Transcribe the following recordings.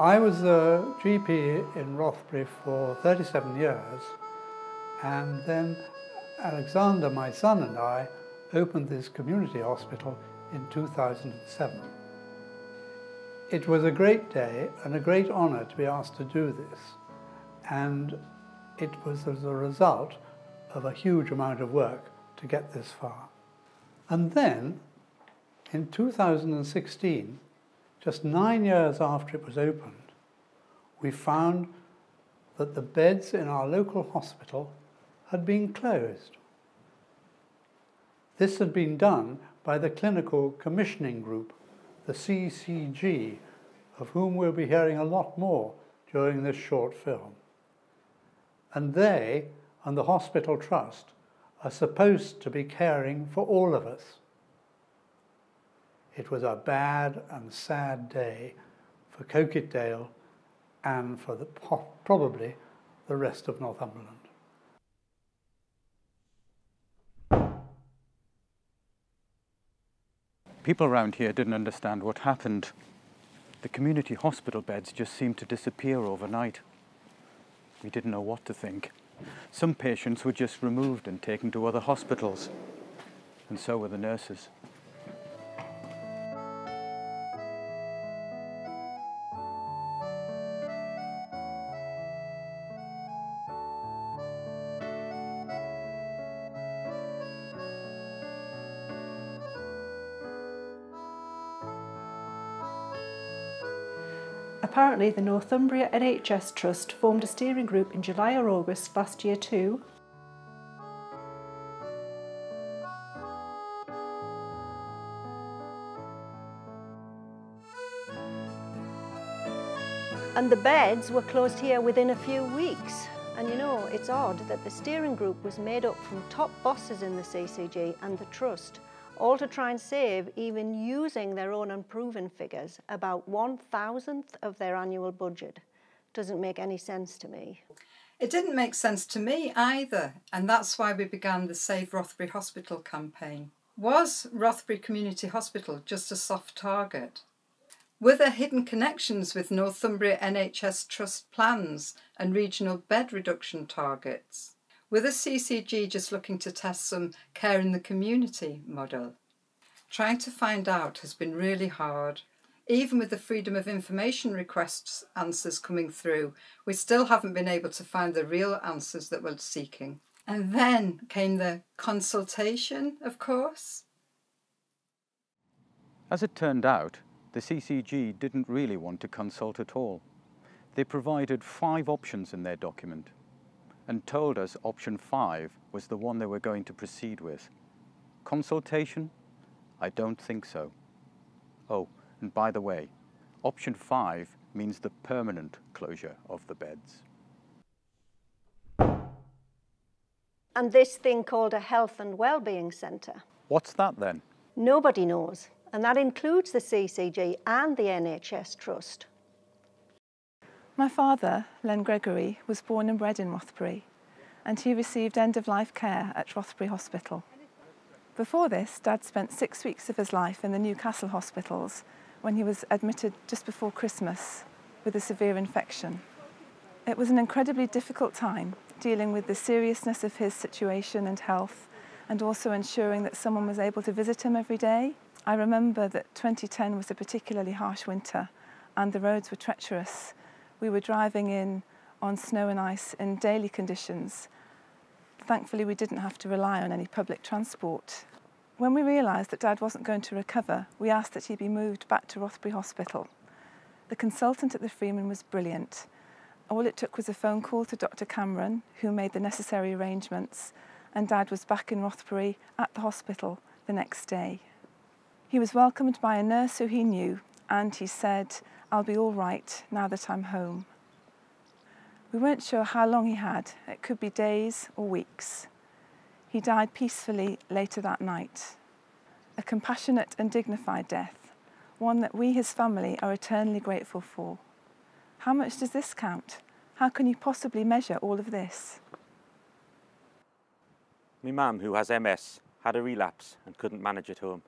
I was a GP in Rothbury for 37 years, and then Alexander, my son, and I opened this community hospital in 2007. It was a great day and a great honour to be asked to do this, and it was as a result of a huge amount of work to get this far. And then, in 2016, just 9 years after it was opened, we found that the beds in our local hospital had been closed. This had been done by the Clinical Commissioning Group, the CCG, of whom we'll be hearing a lot more during this short film. And they and the Hospital Trust are supposed to be caring for all of us. It was a bad and sad day for Coquetdale and for probably the rest of Northumberland. People around here didn't understand what happened. The community hospital beds just seemed to disappear overnight. We didn't know what to think. Some patients were just removed and taken to other hospitals, and so were the nurses. Apparently, the Northumbria NHS Trust formed a steering group in July or August last year too. And the beds were closed here within a few weeks. And you know, it's odd that the steering group was made up from top bosses in the CCG and the Trust, all to try and save, even using their own unproven figures, about 1/1000th of their annual budget. Doesn't make any sense to me. It didn't make sense to me either, and that's why we began the Save Rothbury Hospital campaign. Was Rothbury Community Hospital just a soft target? Were there hidden connections with Northumbria NHS Trust plans and regional bed reduction targets? Were the CCG just looking to test some care in the community model? Trying to find out has been really hard. Even with the Freedom of Information requests answers coming through, we still haven't been able to find the real answers that we're seeking. And then came the consultation, of course. As it turned out, the CCG didn't really want to consult at all. They provided 5 options in their document and told us option 5 was the one they were going to proceed with. Consultation? I don't think so. Oh, and by the way, option 5 means the permanent closure of the beds. And this thing called a health and wellbeing centre? What's that then? Nobody knows, and that includes the CCG and the NHS Trust. My father, Len Gregory, was born and bred in Rothbury, and he received end-of-life care at Rothbury Hospital. Before this, Dad spent 6 weeks of his life in the Newcastle hospitals when he was admitted just before Christmas with a severe infection. It was an incredibly difficult time, dealing with the seriousness of his situation and health, and also ensuring that someone was able to visit him every day. I remember that 2010 was a particularly harsh winter, and the roads were treacherous. We were driving in on snow and ice in daily conditions. Thankfully, we didn't have to rely on any public transport. When we realised that Dad wasn't going to recover, we asked that he be moved back to Rothbury Hospital. The consultant at the Freeman was brilliant. All it took was a phone call to Dr. Cameron, who made the necessary arrangements, and Dad was back in Rothbury at the hospital the next day. He was welcomed by a nurse who he knew, and he said, "I'll be all right now that I'm home." We weren't sure how long he had. It could be days or weeks. He died peacefully later that night. A compassionate and dignified death, one that we, his family, are eternally grateful for. How much does this count? How can you possibly measure all of this? My mum, who has MS, had a relapse and couldn't manage at home.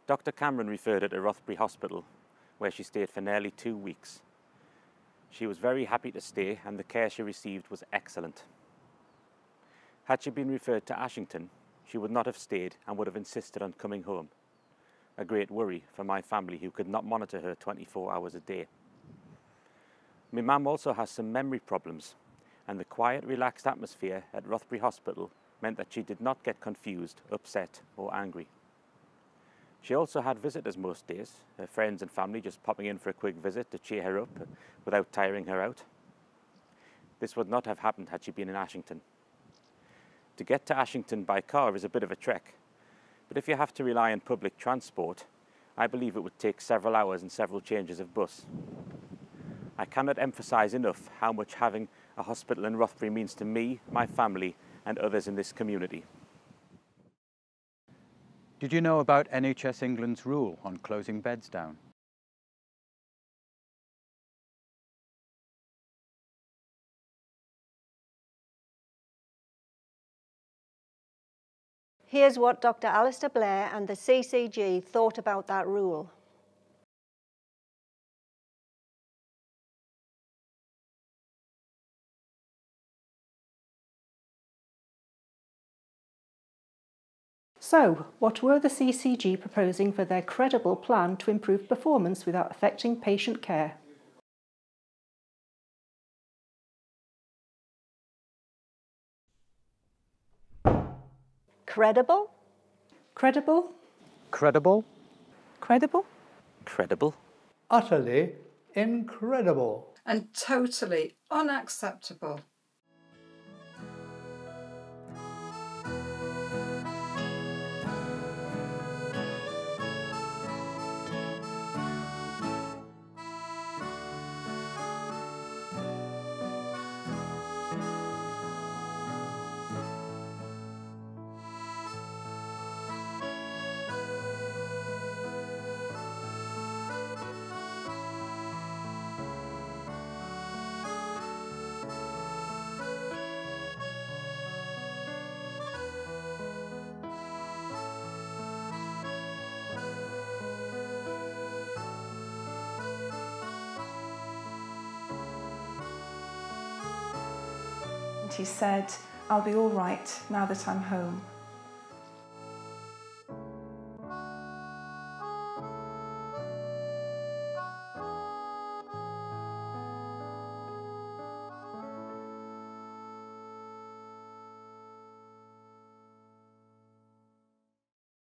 Dr. Cameron referred her to Rothbury Hospital, where she stayed for nearly 2 weeks. She was very happy to stay and the care she received was excellent. Had she been referred to Ashington, she would not have stayed and would have insisted on coming home. A great worry for my family who could not monitor her 24 hours a day. My mum also has some memory problems, and the quiet, relaxed atmosphere at Rothbury Hospital meant that she did not get confused, upset or angry. She also had visitors most days, her friends and family just popping in for a quick visit to cheer her up without tiring her out. This would not have happened had she been in Ashington. To get to Ashington by car is a bit of a trek, but if you have to rely on public transport, I believe it would take several hours and several changes of bus. I cannot emphasise enough how much having a hospital in Rothbury means to me, my family and others in this community. Did you know about NHS England's rule on closing beds down? Here's what Dr. Alistair Blair and the CCG thought about that rule. So, what were the CCG proposing for their credible plan to improve performance without affecting patient care? Credible? Credible? Credible? Credible? Credible? Utterly incredible. And totally unacceptable. And he said, "I'll be all right now that I'm home."